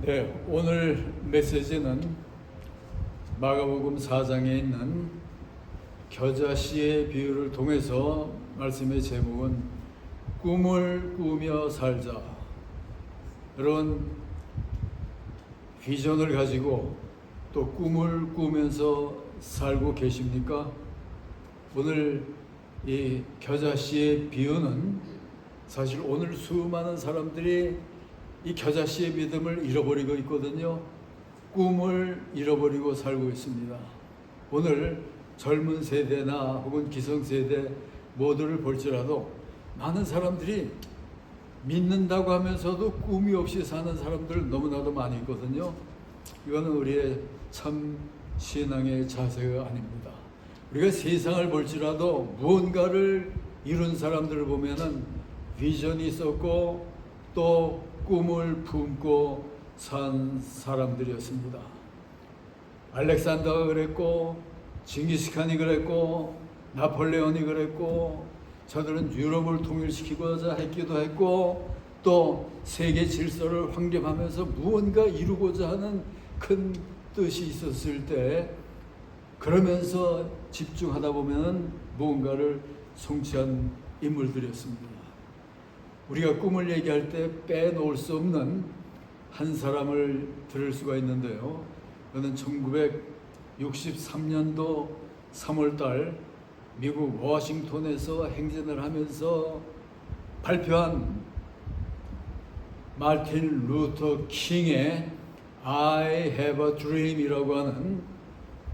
네, 오늘 메시지는 마가복음 4장에 있는 겨자씨의 비유를 통해서 말씀의 제목은 꿈을 꾸며 살자. 여러분, 비전을 가지고 또 꿈을 꾸면서 살고 계십니까? 오늘 이 겨자씨의 비유는 사실 오늘 수많은 사람들이 이 겨자씨의 믿음을 잃어버리고 있거든요. 꿈을 잃어버리고 살고 있습니다. 오늘 젊은 세대나 혹은 기성세대 모두를 볼지라도 많은 사람들이 믿는다고 하면서도 꿈이 없이 사는 사람들 너무나도 많이 있거든요. 이거는 우리의 참 신앙의 자세가 아닙니다. 우리가 세상을 볼지라도 무언가를 이룬 사람들을 보면은 비전이 있었고 또 꿈을 품고 산 사람들이었습니다. 알렉산더가 그랬고, 징기스칸이 그랬고, 나폴레온이 그랬고, 저들은 유럽을 통일시키고자 했기도 했고, 또 세계 질서를 확립하면서 무언가 이루고자 하는 큰 뜻이 있었을 때, 그러면서 집중하다 보면 무언가를 성취한 인물들이었습니다. 우리가 꿈을 얘기할 때 빼놓을 수 없는 한 사람을 들을 수가 있는데요. 그는 1963년도 3월달 미국 워싱턴에서 행진을 하면서 발표한 마틴 루터 킹의 I have a dream 이라고 하는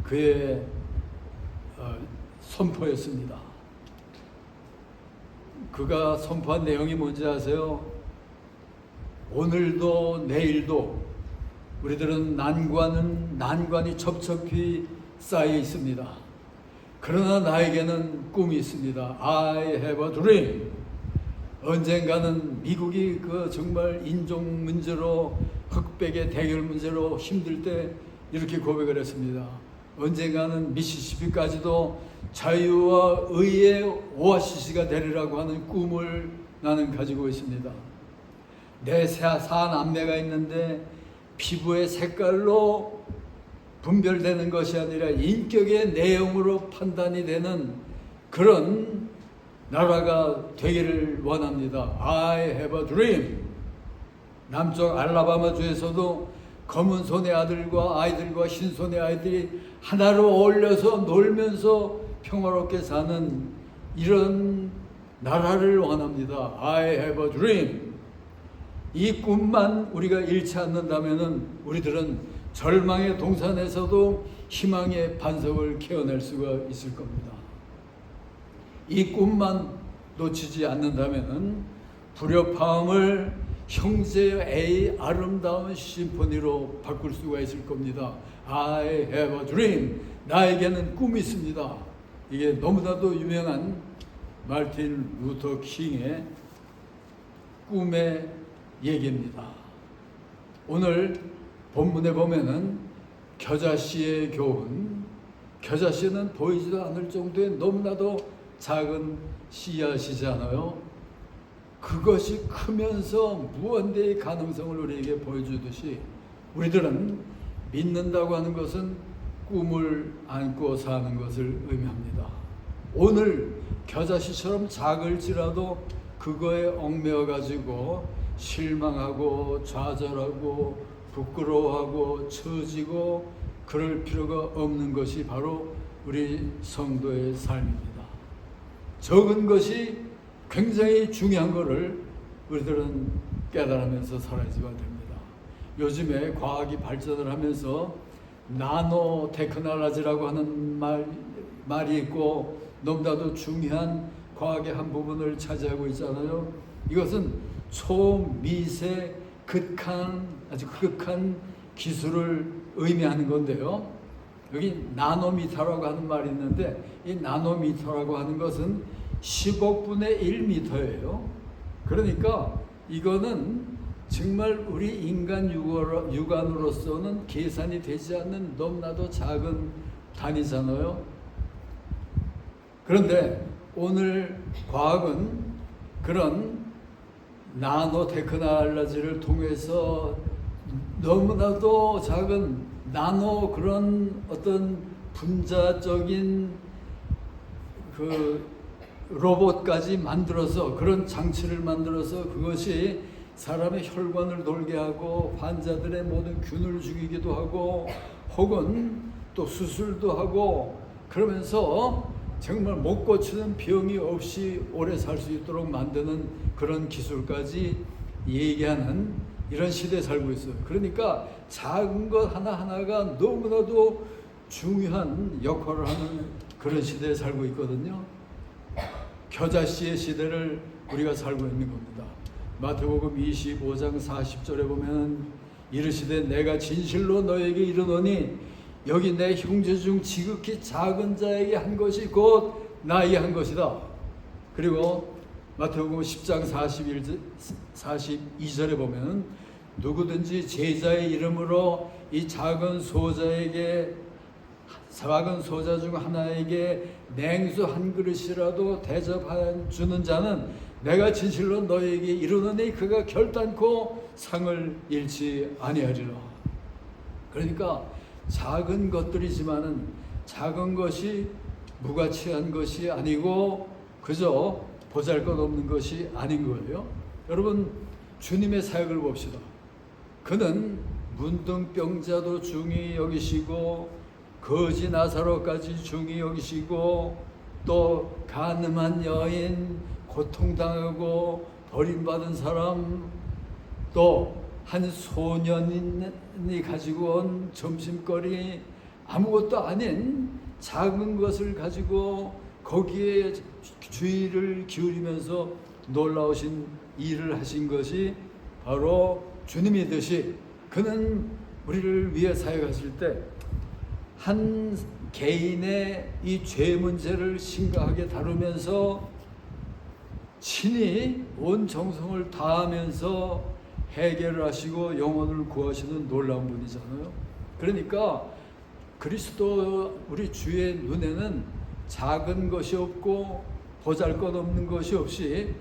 그의 선포였습니다. 그가 선포한 내용이 뭔지 아세요? 오늘도 내일도 우리들은 난관이 첩첩히 쌓여 있습니다. 그러나 나에게는 꿈이 있습니다. I have a dream. 언젠가는 미국이 정말 인종 문제로 흑백의 대결 문제로 힘들 때 이렇게 고백을 했습니다. 언젠가는 미시시피까지도 자유와 의의 오아시스가 되리라고 하는 꿈을 나는 가지고 있습니다. 내 사남매가 있는데 피부의 색깔로 분별되는 것이 아니라 인격의 내용으로 판단이 되는 그런 나라가 되기를 원합니다. I have a dream. 남쪽 알라바마주에서도 검은 손의 아들과 아이들과 흰 손의 아이들이 하나로 어울려서 놀면서 평화롭게 사는 이런 나라를 원합니다. I have a dream. 이 꿈만 우리가 잃지 않는다면 우리들은 절망의 동산에서도 희망의 반석을 캐어낼 수가 있을 겁니다. 이 꿈만 놓치지 않는다면 불협화음을 형제의 아름다운 심포니로 바꿀 수가 있을 겁니다. I have a dream. 나에게는 꿈이 있습니다. 이게 너무나도 유명한 마틴 루터 킹의 꿈의 얘기입니다. 오늘 본문에 보면은 겨자씨의 교훈, 겨자씨는 보이지도 않을 정도의 너무나도 작은 씨앗이잖아요. 그것이 크면서 무한대의 가능성을 우리에게 보여주듯이 우리들은 믿는다고 하는 것은 꿈을 안고 사는 것을 의미합니다. 오늘 겨자씨처럼 작을지라도 그거에 얽매여 가지고 실망하고 좌절하고 부끄러워하고 처지고 그럴 필요가 없는 것이 바로 우리 성도의 삶입니다. 적은 것이 굉장히 중요한 것을 우리들은 깨달으면서 살아야지가 됩니다. 요즘에 과학이 발전을 하면서 나노 테크놀로지라고 하는 말이 있고 너무나도 중요한 과학의 한 부분을 차지하고 있잖아요. 이것은 초미세 아주 극한 기술을 의미하는 건데요. 여기 나노미터라고 하는 말이 있는데 이 나노미터라고 하는 것은 10억분의 1미터예요. 그러니까 이거는 정말 우리 인간 육안으로서는 계산이 되지 않는 너무나도 작은 단위잖아요. 그런데 오늘 과학은 그런 나노 테크놀로지를 통해서 너무나도 작은 나노 그런 어떤 분자적인 그 로봇까지 만들어서 그런 장치를 만들어서 그것이 사람의 혈관을 돌게 하고 환자들의 모든 균을 죽이기도 하고 혹은 또 수술도 하고 그러면서 정말 못 고치는 병이 없이 오래 살 수 있도록 만드는 그런 기술까지 얘기하는 이런 시대에 살고 있어요. 그러니까 작은 것 하나하나가 너무나도 중요한 역할을 하는 그런 시대에 살고 있거든요. 겨자씨의 시대를 우리가 살고 있는 겁니다. 마태복음 25장 40절에 보면 이르시되 내가 진실로 너에게 이르노니 여기 내 형제 중 지극히 작은 자에게 한 것이 곧 나에게 한 것이다. 그리고 마태복음 10장 42절에 보면 누구든지 제자의 이름으로 이 작은 소자 중 하나에게 냉수 한 그릇이라도 대접하여 주는 자는 내가 진실로 너에게 이르노니 그가 결단코 상을 잃지 아니하리라. 그러니까 작은 것들이지만은 작은 것이 무가치한 것이 아니고 그저 보잘것없는 것이 아닌 거예요. 여러분 주님의 사역을 봅시다. 그는 문둥병자도 중히 여기시고 거지 나사로까지 중히 여기시고 또 간음한 여인, 고통당하고 버림받은 사람, 또 한 소년이 가지고 온 점심거리 아무것도 아닌 작은 것을 가지고 거기에 주의를 기울이면서 놀라우신 일을 하신 것이 바로 주님이듯이 그는 우리를 위해 사역하실 때 한 개인의 이 죄 문제를 심각하게 다루면서 친히 온 정성을 다하면서 해결을 하시고 영혼을 구하시는 놀라운 분이잖아요. 그러니까 그리스도 우리 주의 눈에는 작은 것이 없고 보잘것없는 것이 없이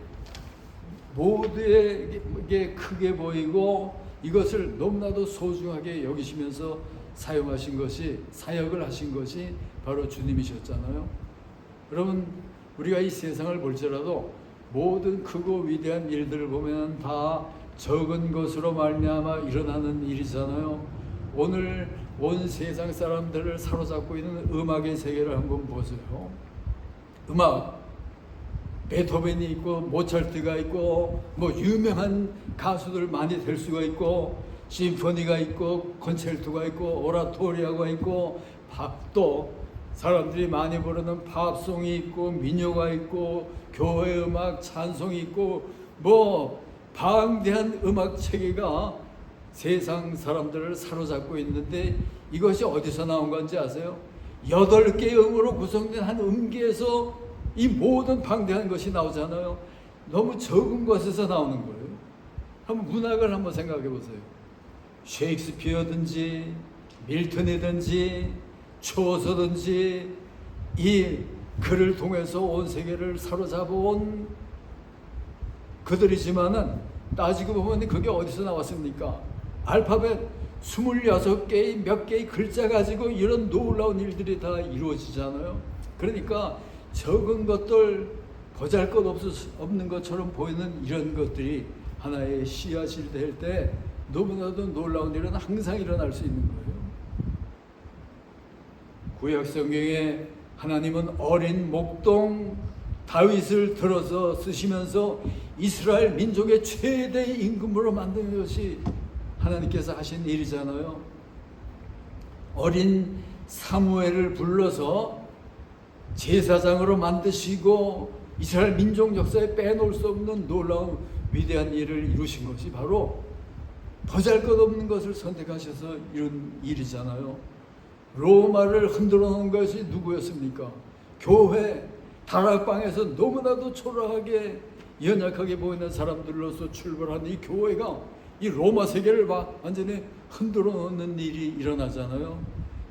모두에게 크게 보이고 이것을 너무나도 소중하게 여기시면서 사용하신 것이 사역을 하신 것이 바로 주님이셨잖아요. 여러분 우리가 이 세상을 볼지라도 모든 크고 위대한 일들을 보면 다 적은 것으로 말미암아 일어나는 일이잖아요. 오늘 온 세상 사람들을 사로잡고 있는 음악의 세계를 한번 보세요. 음악 베토벤이 있고 모차르트가 있고 뭐 유명한 가수들 많이 될 수가 있고 심포니가 있고 콘체르토가 있고 오라토리아가 있고 또 사람들이 많이 부르는 팝송이 있고 민요가 있고 교회 음악 찬송이 있고 뭐 방대한 음악 체계가 세상 사람들을 사로잡고 있는데 이것이 어디서 나온 건지 아세요? 8개의 음으로 구성된 한 음계에서 이 모든 방대한 것이 나오잖아요. 너무 적은 것에서 나오는 거예요. 한번 문학을 한번 생각해 보세요. 셰익스피어든지 밀턴이든지 초서든지 이 글을 통해서 온 세계를 사로잡아온 그들이지만은 따지고 보면 그게 어디서 나왔습니까? 알파벳 26개의 몇 개의 글자 가지고 이런 놀라운 일들이 다 이루어지잖아요. 그러니까 적은 것들 보잘것없는 것처럼 보이는 이런 것들이 하나의 씨앗이 될 때 너무나도 놀라운 일은 항상 일어날 수 있는 거예요. 구약 성경에 하나님은 어린 목동 다윗을 들어서 쓰시면서 이스라엘 민족의 최대의 임금으로 만든 것이 하나님께서 하신 일이잖아요. 어린 사무엘을 불러서 제사장으로 만드시고 이스라엘 민족 역사에 빼놓을 수 없는 놀라운 위대한 일을 이루신 것이 바로 보잘것없는 것을 선택하셔서 이룬 일이잖아요. 로마를 흔들어 놓은 것이 누구였습니까? 교회 다락방에서 너무나도 초라하게 연약하게 보이는 사람들로서 출발한 이 교회가 이 로마 세계를 완전히 흔들어 놓는 일이 일어나잖아요.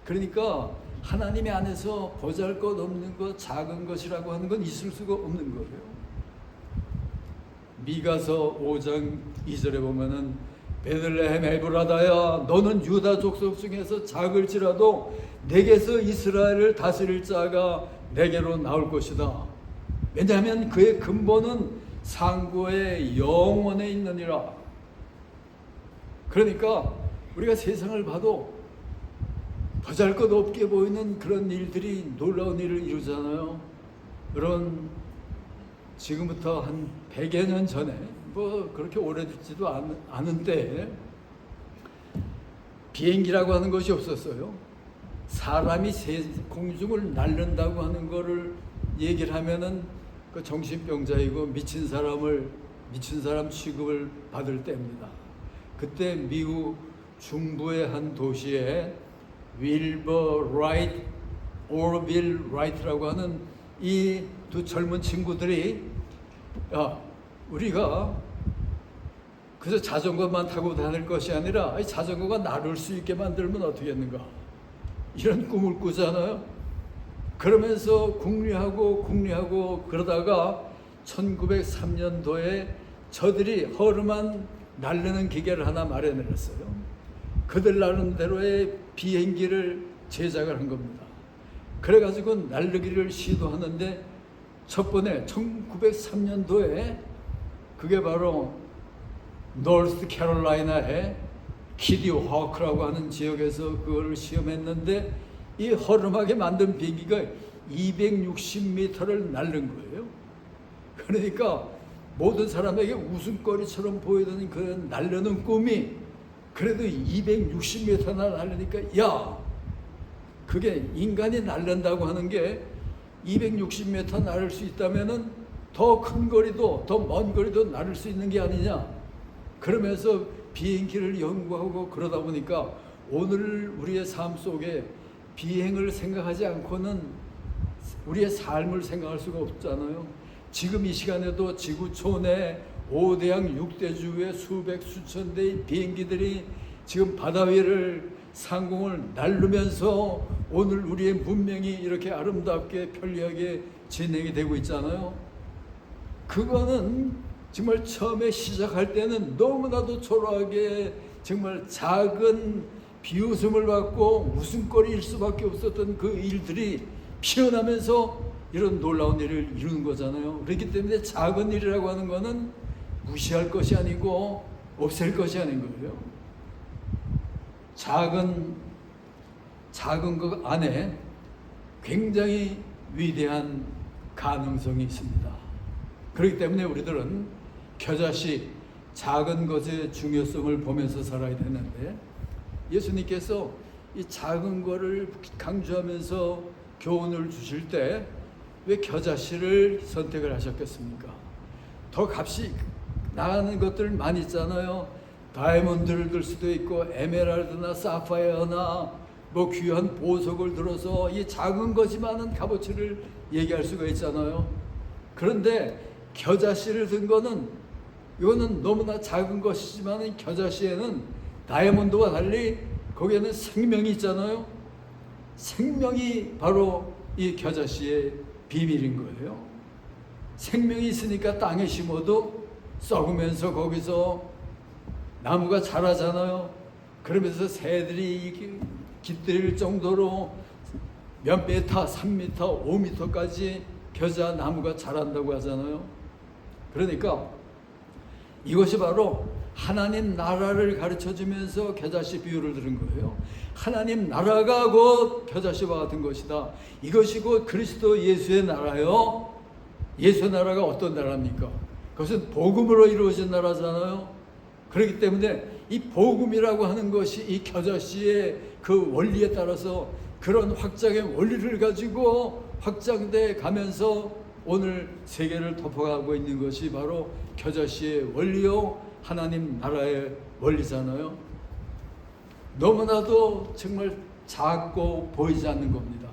그러니까 하나님의 안에서 보잘것없는 것, 작은 것이라고 하는 건 있을 수가 없는 거예요. 미가서 5장 2절에 보면은 베들레헴 에브라다야, 너는 유다 족속 중에서 작을지라도 내게서 이스라엘을 다스릴 자가 내게로 나올 것이다. 왜냐하면 그의 근본은 상고의 영원에 있느니라. 그러니까 우리가 세상을 봐도 보잘것없게 보이는 그런 일들이 놀라운 일을 이루잖아요. 그런 지금부터 한 100여 년 전에, 뭐 그렇게 오래되지도 않은데, 비행기라고 하는 것이 없었어요. 사람이 공중을 날른다고 하는 거를 얘기를 하면은 그 정신병자이고 미친 사람 취급을 받을 때입니다. 그때 미국 중부의 한 도시에 윌버 라이트, 오르빌 라이트라고 하는 이 두 젊은 친구들이, 우리가 그래서 자전거만 타고 다닐 것이 아니라 자전거가 나를 수 있게 만들면 어떻게 했는가, 이런 꿈을 꾸잖아요. 그러면서 궁리하고 그러다가 1903년도에 저들이 허름한 날르는 기계를 하나 마련했어요. 그들 나름대로의 비행기를 제작을 한 겁니다. 그래가지고 날르기를 시도하는데 첫 번에 1903년도에 그게 바로 노스 캐롤라이나의 키디 호크라고 하는 지역에서 그걸 시험했는데, 이 허름하게 만든 비행기가 260m를 날른 거예요. 그러니까 모든 사람에게 웃음거리처럼 보이던 그 날르는 꿈이 그래도 260m나 날르니까, 야, 그게 인간이 날른다고 하는 게 260m 날을 수 있다면은 더 큰 거리도 더 먼 거리도 날을 수 있는 게 아니냐. 그러면서 비행기를 연구하고 그러다 보니까 오늘 우리의 삶 속에 비행을 생각하지 않고는 우리의 삶을 생각할 수가 없잖아요. 지금 이 시간에도 지구촌 내 5대양 6대주의 수백 수천 대의 비행기들이 지금 바다 위를 상공을 날르면서 오늘 우리의 문명이 이렇게 아름답게 편리하게 진행이 되고 있잖아요. 그거는 정말 처음에 시작할 때는 너무나도 초라하게 정말 작은 비웃음을 받고 웃음거리일 수밖에 없었던 그 일들이 피어나면서 이런 놀라운 일을 이루는 거잖아요. 그렇기 때문에 작은 일이라고 하는 거는 무시할 것이 아니고 없앨 것이 아닌 거예요. 작은 것 안에 굉장히 위대한 가능성이 있습니다. 그렇기 때문에 우리들은 겨자씨 작은 것의 중요성을 보면서 살아야 되는데, 예수님께서 이 작은 것을 강조하면서 교훈을 주실 때 왜 겨자씨를 선택을 하셨겠습니까? 더 값이 나가는 것들 많이 있잖아요. 다이아몬드를 들 수도 있고 에메랄드나 사파이어나 뭐 귀한 보석을 들어서 이 작은 거지만은 값어치를 얘기할 수가 있잖아요. 그런데 겨자씨를 든 거는, 이거는 너무나 작은 것이지만 겨자씨에는 다이아몬드와 달리 거기에는 생명이 있잖아요. 생명이 바로 이 겨자씨의 비밀인 거예요. 생명이 있으니까 땅에 심어도 썩으면서 거기서 나무가 자라잖아요. 그러면서 새들이 깃들 정도로 몇 미터, 3미터, 5미터까지 겨자 나무가 자란다고 하잖아요. 그러니까 이것이 바로 하나님 나라를 가르쳐주면서 겨자씨 비유를 들은 거예요. 하나님 나라가 곧 겨자씨와 같은 것이다. 이것이 곧 그리스도 예수의 나라요. 예수의 나라가 어떤 나라입니까? 그것은 복음으로 이루어진 나라잖아요. 그렇기 때문에 이 복음이라고 하는 것이 이 겨자씨의 그 원리에 따라서 그런 확장의 원리를 가지고 확장돼 가면서 오늘 세계를 덮어가고 있는 것이 바로 겨자씨의 원리요, 하나님 나라의 원리잖아요. 너무나도 정말 작고 보이지 않는 겁니다.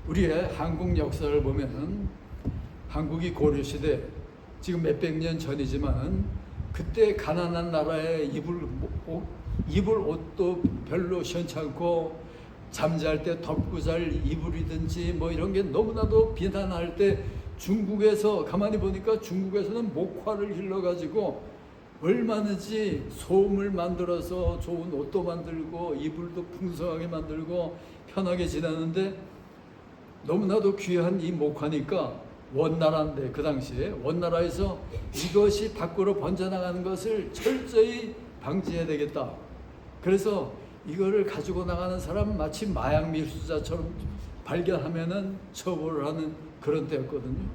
우리의 한국 역사를 보면은 한국이 고려시대 지금 몇백 년 전이지만 그때 가난한 나라에 입을 옷도 별로 시원찮고 잠잘 때 덮고 잘 이불이든지 뭐 이런 게 너무나도 비난할 때 중국에서 가만히 보니까 중국에서는 목화를 길러가지고 얼마든지 소음을 만들어서 좋은 옷도 만들고 이불도 풍성하게 만들고 편하게 지내는데 너무나도 귀한 이 목화니까 원나라인데 그 당시에 원나라에서 이것이 밖으로 번져나가는 것을 철저히 방지해야 되겠다. 그래서 이거를 가지고 나가는 사람 마치 마약 밀수자처럼 발견하면은 처벌을 하는 그런 때였거든요.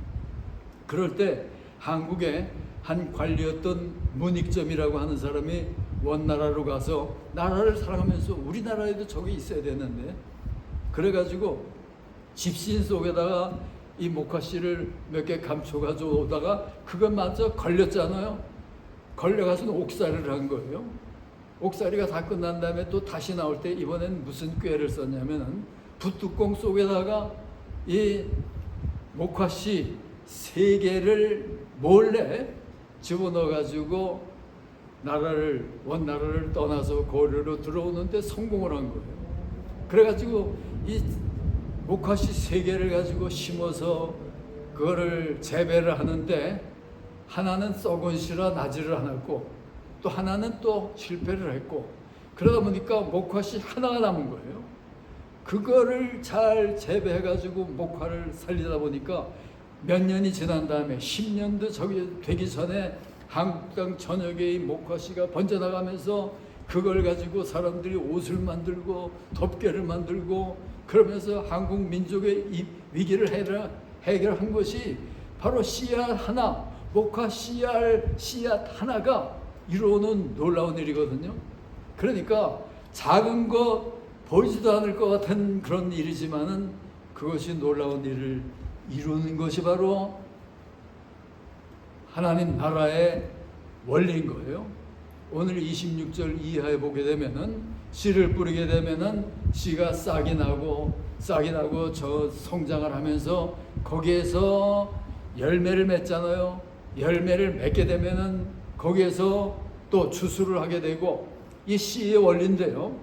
그럴 때 한국에 한 관리였던 문익점이라고 하는 사람이 원나라로 가서 나라를 사랑하면서 우리나라에도 저게 있어야 되는데 그래가지고 집신 속에다가 이 목화씨를 몇 개 감춰가지고 오다가 그것마저 걸렸잖아요. 걸려가서 옥살이를 한 거예요. 옥살이가 다 끝난 다음에 또 다시 나올 때 이번엔 무슨 꾀를 썼냐면은 붓뚜껑 속에다가 이 목화씨 3개를 몰래 집어넣어가지고 원나라를 떠나서 고려로 들어오는데 성공을 한 거예요. 그래가지고 이 목화씨 3개를 가지고 심어서 그거를 재배를 하는데 하나는 썩은 씨라 나지를 않았고 또 하나는 또 실패를 했고 그러다 보니까 목화씨 하나가 남은 거예요. 그거를 잘 재배해가지고 목화를 살리다 보니까 몇 년이 지난 다음에 10년도 저기 되기 전에 한국 땅 전역에 이 목화씨가 번져나가면서 그걸 가지고 사람들이 옷을 만들고 덮개를 만들고 그러면서 한국 민족의 이 위기를 해결한 것이 바로 씨앗 하나, 목화 씨앗 하나가 이루어오는 놀라운 일이거든요. 그러니까 작은 거 보이지도 않을 것 같은 그런 일이지만은 그것이 놀라운 일을 이루는 것이 바로 하나님 나라의 원리인 거예요. 오늘 26절 이하에 보게 되면은 씨를 뿌리게 되면은 씨가 싹이 나고 저 성장을 하면서 거기에서 열매를 맺잖아요. 열매를 맺게 되면은 거기에서 또 추수를 하게 되고 이 씨의 원리인데요.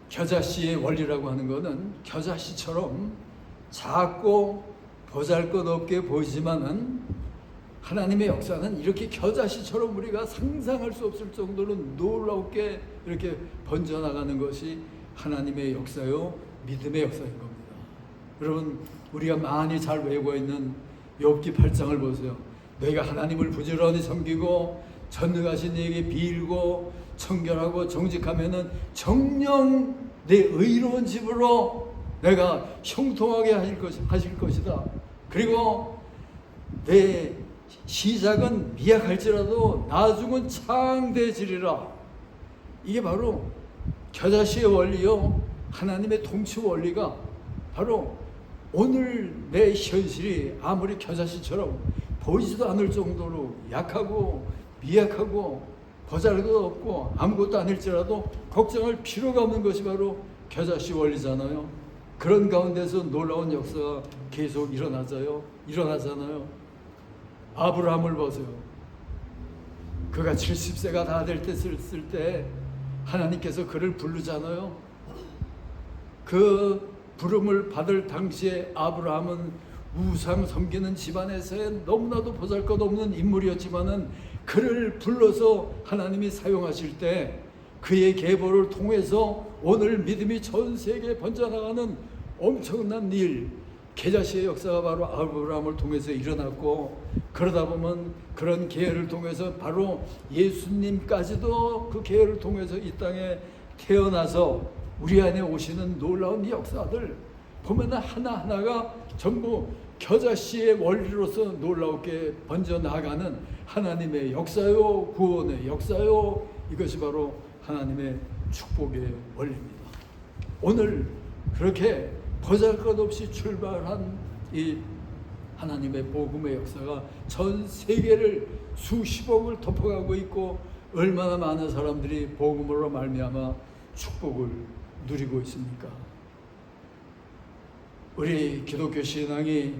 겨자씨의 원리라고 하는 것은 겨자씨처럼 작고 보잘것없게 보이지만은 하나님의 역사는 이렇게 겨자씨처럼 우리가 상상할 수 없을 정도로 놀랍게 이렇게 번져나가는 것이 하나님의 역사요 믿음의 역사인 겁니다. 여러분 우리가 많이 잘 외우고 있는 욥기 8장을 보세요. 너희가 하나님을 부지런히 섬기고 전능하신 이에게 빌고 청결하고 정직하면은 정녕 내 의로운 집으로 내가 형통하게 하실 것이다. 그리고 내 시작은 미약할지라도 나중은 창대해지리라. 이게 바로 겨자씨의 원리요 하나님의 통치 원리가 바로 오늘 내 현실이 아무리 겨자씨처럼 보이지도 않을 정도로 약하고 미약하고 보잘것도 없고 아무것도 아닐지라도 걱정할 필요가 없는 것이 바로 겨자씨 원리잖아요. 그런 가운데서 놀라운 역사가 계속 일어나잖아요. 아브라함을 보세요. 그가 70세가 다 될 때 쓸 때 하나님께서 그를 부르잖아요. 그 부름을 받을 당시에 아브라함은 우상 섬기는 집안에서의 너무나도 보잘것없는 인물이었지만은 그를 불러서 하나님이 사용하실 때 그의 계보를 통해서 오늘 믿음이 전 세계에 번져나가는 엄청난 일, 겨자씨의 역사가 바로 아브라함을 통해서 일어났고 그러다 보면 그런 계열을 통해서 바로 예수님까지도 그 계열을 통해서 이 땅에 태어나서 우리 안에 오시는 놀라운 역사들 보면 하나하나가 전부 겨자씨의 원리로서 놀랍게 번져나가는 하나님의 역사요 구원의 역사요 이것이 바로 하나님의 축복의 원리입니다. 오늘 그렇게 보잘것없이 출발한 이 하나님의 복음의 역사가 전 세계를 수십억을 덮어가고 있고 얼마나 많은 사람들이 복음으로 말미암아 축복을 누리고 있습니까? 우리 기독교 신앙이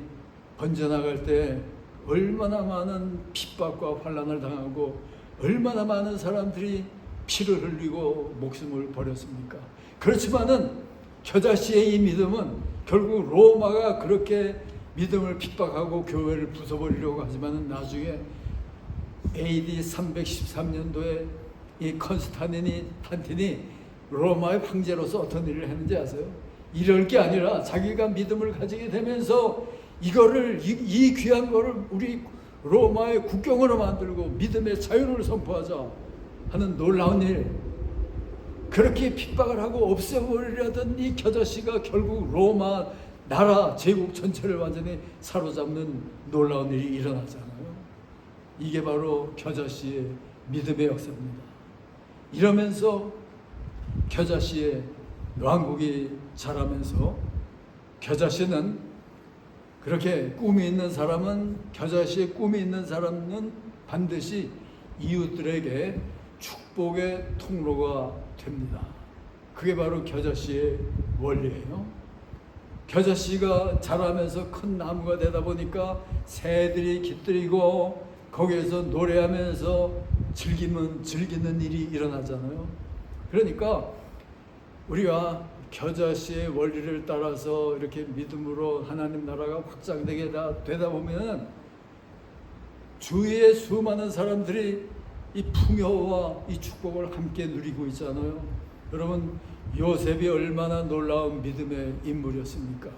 번져나갈 때 얼마나 많은 핍박과 환난을 당하고 얼마나 많은 사람들이 피를 흘리고 목숨을 버렸습니까? 그렇지만은 겨자씨의 이 믿음은 결국 로마가 그렇게 믿음을 핍박하고 교회를 부숴버리려고 하지만은 나중에 AD 313년도에 이 탄틴이 로마의 황제로서 어떤 일을 했는지 아세요? 이럴 게 아니라 자기가 믿음을 가지게 되면서 이거를 이 귀한 거를 우리 로마의 국경으로 만들고 믿음의 자유를 선포하자 하는 놀라운 일, 그렇게 핍박을 하고 없애버리려던 이 겨자씨가 결국 로마 나라 제국 전체를 완전히 사로잡는 놀라운 일이 일어나잖아요. 이게 바로 겨자씨의 믿음의 역사입니다. 이러면서 겨자씨의 왕국이 자라면서 겨자씨는 그렇게 꿈이 있는 사람은, 겨자씨의 꿈이 있는 사람은 반드시 이웃들에게 축복의 통로가 됩니다. 그게 바로 겨자씨의 원리예요. 겨자씨가 자라면서 큰 나무가 되다 보니까 새들이 깃들이고 거기에서 노래하면서 즐기는 일이 일어나잖아요. 그러니까 우리가 겨자씨의 원리를 따라서 이렇게 믿음으로 하나님 나라가 확장되게 되다 보면 주위의 수많은 사람들이 이 풍요와 이 축복을 함께 누리고 있잖아요. 여러분, 요셉이 얼마나 놀라운 믿음의 인물이었습니까?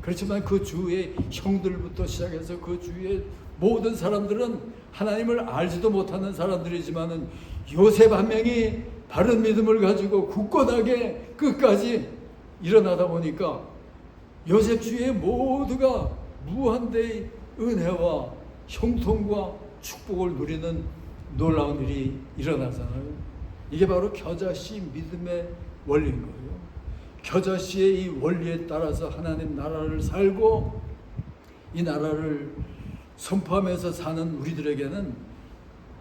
그렇지만 그 주위의 형들부터 시작해서 그 주위의 모든 사람들은 하나님을 알지도 못하는 사람들이지만은 요셉 한 명이 바른 믿음을 가지고 굳건하게 끝까지 일어나다 보니까 요셉 주위의 모두가 무한대의 은혜와 형통과 축복을 누리는 놀라운 일이 일어나잖아요. 이게 바로 겨자씨 믿음의 원리인 거예요. 겨자씨의 이 원리에 따라서 하나님 나라를 살고 이 나라를 선포하면서 사는 우리들에게는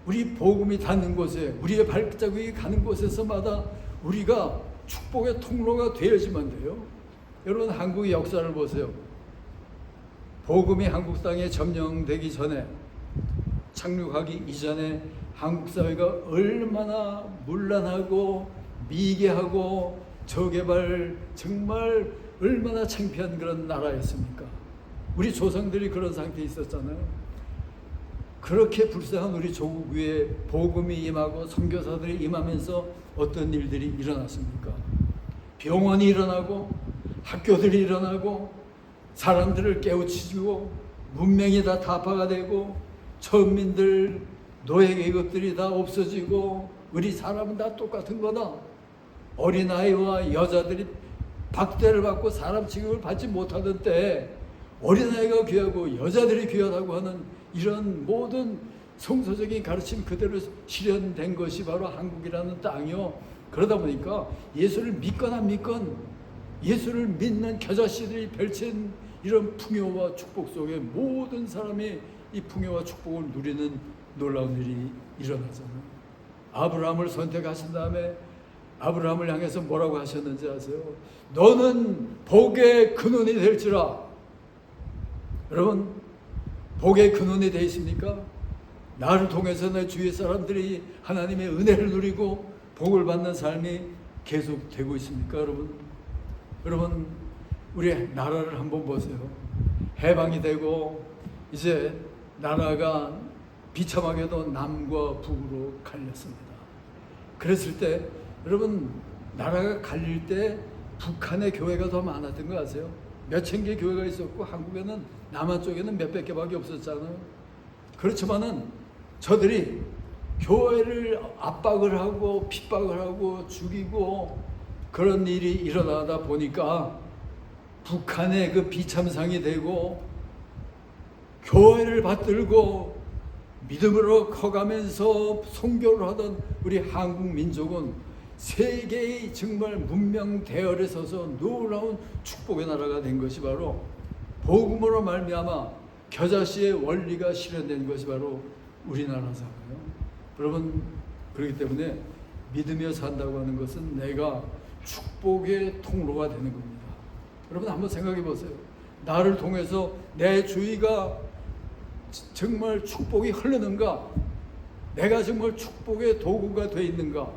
우리 복음이 닿는 곳에, 우리의 발자국이 가는 곳에서마다 우리가 축복의 통로가 되어야지만 돼요. 여러분, 한국의 역사를 보세요. 복음이 한국 땅에 점령되기 전에, 착륙하기 이전에 한국 사회가 얼마나 문란하고 미개하고 저개발, 정말 얼마나 창피한 그런 나라였습니까? 우리 조상들이 그런 상태에 있었잖아요. 그렇게 불쌍한 우리 조국 위에 복음이 임하고 선교사들이 임하면서 어떤 일들이 일어났습니까? 병원이 일어나고 학교들이 일어나고 사람들을 깨우치고 문명이 다 타파가 되고 천민들, 노예 계급들이 다 없어지고 우리 사람은 다 똑같은 거다. 어린아이와 여자들이 박대를 받고 사람 취급을 받지 못하던 때에 어린아이가 귀하고 여자들이 귀하다고 하는 이런 모든 성서적인 가르침 그대로 실현된 것이 바로 한국이라는 땅이요. 그러다 보니까 예수를 믿거나 믿건 예수를 믿는 겨자씨들이 펼친 이런 풍요와 축복 속에 모든 사람이 이 풍요와 축복을 누리는 놀라운 일이 일어나잖아요. 아브라함을 선택하신 다음에 아브라함을 향해서 뭐라고 하셨는지 아세요? 너는 복의 근원이 될지라. 여러분, 복의 근원이 되어 있습니까? 나를 통해서 내 주위 사람들이 하나님의 은혜를 누리고 복을 받는 삶이 계속 되고 있습니까? 여러분, 우리 나라를 한번 보세요. 해방이 되고 이제 나라가 비참하게도 남과 북으로 갈렸습니다. 그랬을 때 여러분, 나라가 갈릴 때 북한의 교회가 더 많았던 거 아세요? 몇천 개 교회가 있었고 한국에는 남한 쪽에는 몇백 개밖에 없었잖아요. 그렇지만은 저들이 교회를 압박을 하고 핍박을 하고 죽이고 그런 일이 일어나다 보니까 북한의 그 비참상이 되고 교회를 받들고 믿음으로 커가면서 선교를 하던 우리 한국 민족은 세계의 정말 문명 대열에 서서 놀라운 축복의 나라가 된 것이 바로 복음으로 말미암아 겨자씨의 원리가 실현된 것이 바로 우리나라잖아요. 여러분, 그렇기 때문에 믿으며 산다고 하는 것은 내가 축복의 통로가 되는 겁니다. 여러분, 한번 생각해 보세요. 나를 통해서 내 주위가 정말 축복이 흐르는가? 내가 정말 축복의 도구가 되어 있는가?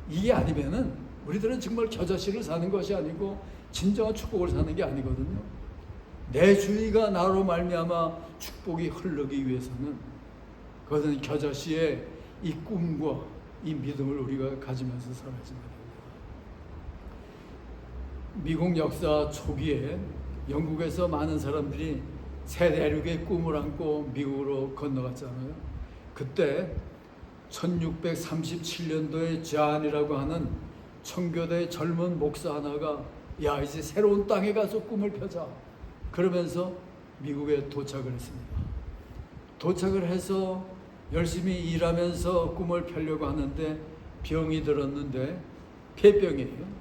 이게 아니면은 우리들은 정말 겨자씨를 사는 것이 아니고 진정한 축복을 사는 게 아니거든요. 내 주의가 나로 말미암아 축복이 흐르기 위해서는 그것은 겨자씨의 이 꿈과 이 믿음을 우리가 가지면서 살아야지 말입니다. 미국 역사 초기에 영국에서 많은 사람들이 새 대륙의 꿈을 안고 미국으로 건너갔잖아요. 그때 1637년도에 존이라고 하는 청교도의 젊은 목사 하나가 야, 이제 새로운 땅에 가서 꿈을 펴자 그러면서 미국에 도착을 했습니다. 도착을 해서 열심히 일하면서 꿈을 펴려고 하는데 병이 들었는데 폐병이에요.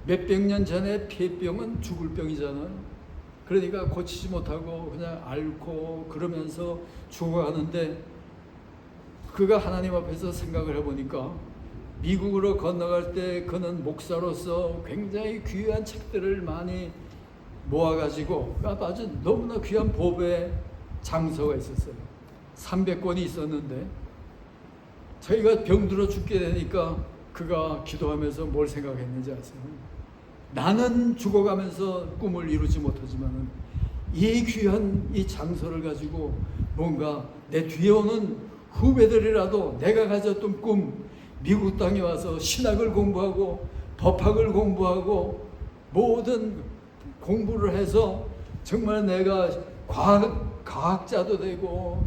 몇백 년 전에 폐병은 죽을 병이잖아요. 그러니까 고치지 못하고 그냥 앓고 그러면서 죽어가는데 그가 하나님 앞에서 생각을 해보니까 미국으로 건너갈 때 그는 목사로서 굉장히 귀한 책들을 많이 모아가지고 아주 너무나 귀한 법의 장서가 있었어요. 300권이 있었는데 자기가 병들어 죽게 되니까 그가 기도하면서 뭘 생각했는지 아세요? 나는 죽어가면서 꿈을 이루지 못하지만 이 귀한 이 장서를 가지고 뭔가 내 뒤에 오는 후배들이라도 내가 가졌던 꿈, 미국 땅에 와서 신학을 공부하고 법학을 공부하고 모든 공부를 해서 정말 내가 과학자도 되고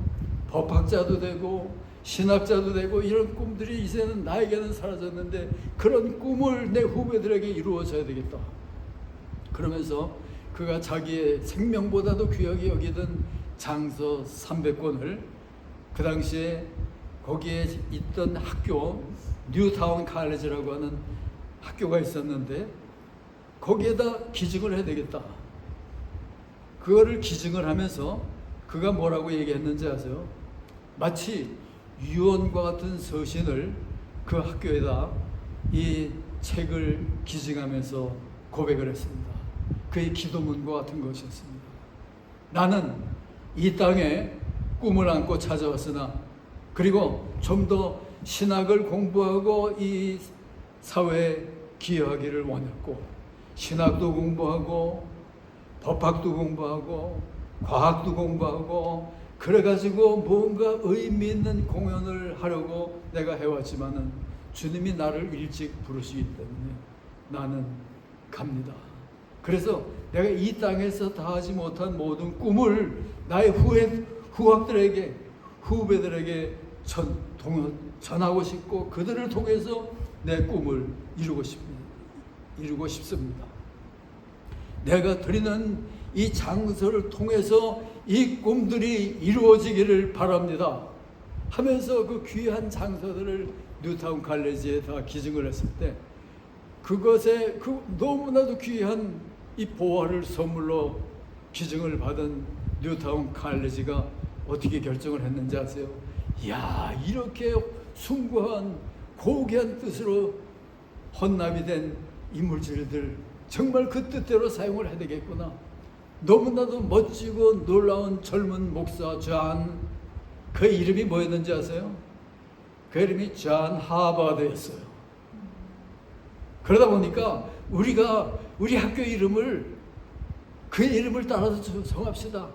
법학자도 되고 신학자도 되고 이런 꿈들이 이제는 나에게는 사라졌는데 그런 꿈을 내 후배들에게 이루어져야 되겠다. 그러면서 그가 자기의 생명보다도 귀하게 여기던 장서 300권을 그 당시에 거기에 있던 학교 뉴타운 칼리지라고 하는 학교가 있었는데 거기에다 기증을 해야 되겠다. 그거를 기증을 하면서 그가 뭐라고 얘기했는지 아세요? 마치 유언과 같은 서신을 그 학교에다 이 책을 기증하면서 고백을 했습니다. 그의 기도문과 같은 것이었습니다. 나는 이 땅에 꿈을 안고 찾아왔으나 그리고 좀 더 신학을 공부하고 이 사회에 기여하기를 원했고 신학도 공부하고 법학도 공부하고 과학도 공부하고 그래가지고 뭔가 의미 있는 공연을 하려고 내가 해왔지만은 주님이 나를 일찍 부르시기 때문에 나는 갑니다. 그래서 내가 이 땅에서 다하지 못한 모든 꿈을 나의 후학들에게 후배들에게 전하고 싶고 그들을 통해서 내 꿈을 이루고 싶습니다. 내가 드리는 이 장서를 통해서 이 꿈들이 이루어지기를 바랍니다 하면서 그 귀한 장서들을 뉴타운 칼리지에 다 기증을 했을 때 그것에 그 너무나도 귀한 이 보화를 선물로 기증을 받은 뉴타운 칼리지가 어떻게 결정을 했는지 아세요? 이야, 이렇게 숭고한 고귀한 뜻으로 헌납이 된 이물질들 정말 그 뜻대로 사용을 해야 되겠구나. 너무나도 멋지고 놀라운 젊은 목사 존, 그 이름이 뭐였는지 아세요? 그 이름이 존 하버드였어요. 그러다 보니까 우리가 우리 학교 이름을 그 이름을 따라서 정합시다.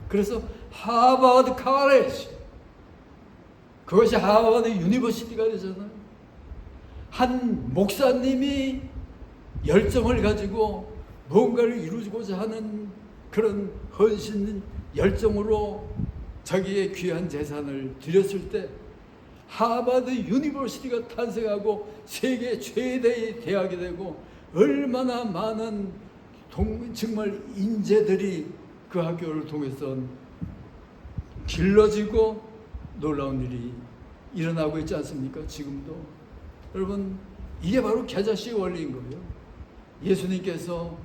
그래서 하버드 칼리지, 그것이 하버드 유니버시티가 되잖아요. 한 목사님이 열정을 가지고 뭔가를 이루고자 하는 그런 헌신 열정으로 자기의 귀한 재산을 드렸을 때 하버드 유니버시티가 탄생하고 세계 최대의 대학이 되고 얼마나 많은 정말 인재들이 그 학교를 통해서 길러지고 놀라운 일이 일어나고 있지 않습니까? 지금도. 여러분, 이게 바로 겨자씨의 원리인 거예요. 예수님께서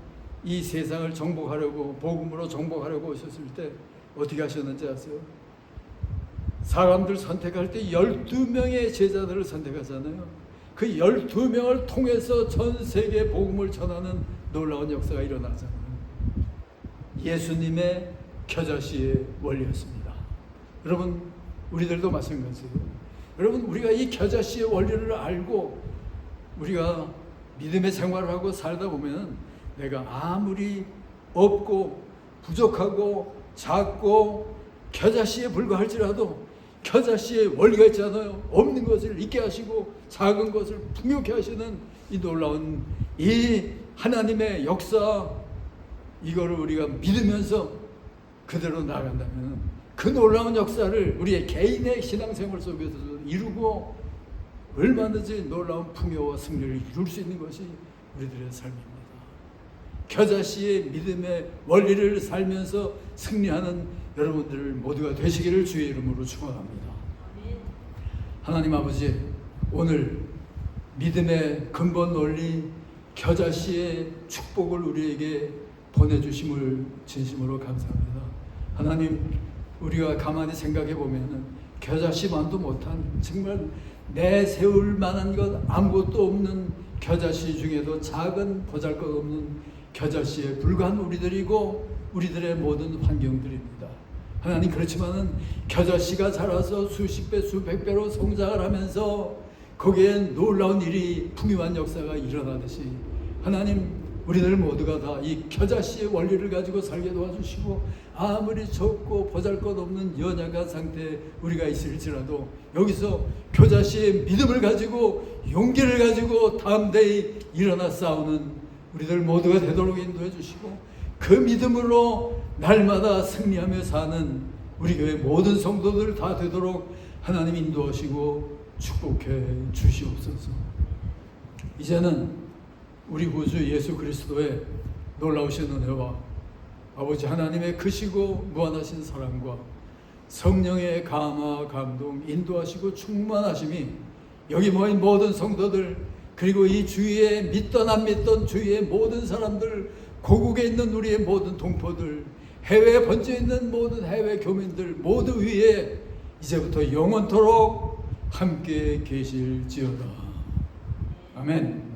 이 세상을 정복하려고 복음으로 정복하려고 오셨을 때 어떻게 하셨는지 아세요? 사람들 선택할 때 12명의 제자들을 선택하잖아요. 그 12명을 통해서 전 세계에 복음을 전하는 놀라운 역사가 일어나잖아요. 예수님의 겨자씨의 원리였습니다. 여러분, 우리들도 마찬가지예요. 여러분, 우리가 이 겨자씨의 원리를 알고 우리가 믿음의 생활을 하고 살다 보면 내가 아무리 없고 부족하고 작고 겨자씨에 불과할지라도 겨자씨에 원리가 있잖아요. 없는 것을 있게 하시고 작은 것을 풍요케 하시는 이 놀라운 이 하나님의 역사, 이거를 우리가 믿으면서 그대로 나아간다면 그 놀라운 역사를 우리의 개인의 신앙생활 속에서 이루고 얼마든지 놀라운 풍요와 승리를 이룰 수 있는 것이 우리들의 삶입니다. 겨자씨의 믿음의 원리를 살면서 승리하는 여러분들 모두가 되시기를 주의 이름으로 축원합니다. 하나님 아버지, 오늘 믿음의 근본 논리 겨자씨의 축복을 우리에게 보내주심을 진심으로 감사합니다. 하나님, 우리가 가만히 생각해 보면은 겨자씨만도 못한, 정말 내세울 만한 것 아무것도 없는 겨자씨 중에도 작은 보잘것없는 겨자씨에 불과한 우리들이고 우리들의 모든 환경들입니다. 하나님, 그렇지만은 겨자씨가 자라서 수십 배 수백 배로 성장을 하면서 거기에 놀라운 일이, 풍요한 역사가 일어나듯이 하나님, 우리들 모두가 다 이 겨자씨의 원리를 가지고 살게 도와주시고, 아무리 적고 보잘것없는 연약한 상태에 우리가 있을지라도 여기서 겨자씨의 믿음을 가지고 용기를 가지고 담대히 일어나 싸우는 우리들 모두가 되도록 인도해 주시고, 그 믿음으로 날마다 승리하며 사는 우리 교회 모든 성도들 다 되도록 하나님 인도하시고 축복해 주시옵소서. 이제는 우리 구주 예수 그리스도의 놀라우신 은혜와 아버지 하나님의 크시고 무한하신 사랑과 성령의 감화 감동 인도하시고 충만하심이 여기 모인 모든 성도들, 그리고 이 주위에 믿던 안 믿던 주위의 모든 사람들, 고국에 있는 우리의 모든 동포들, 해외에 번져 있는 모든 해외 교민들 모두 위에 이제부터 영원토록 함께 계실지어다. 아멘.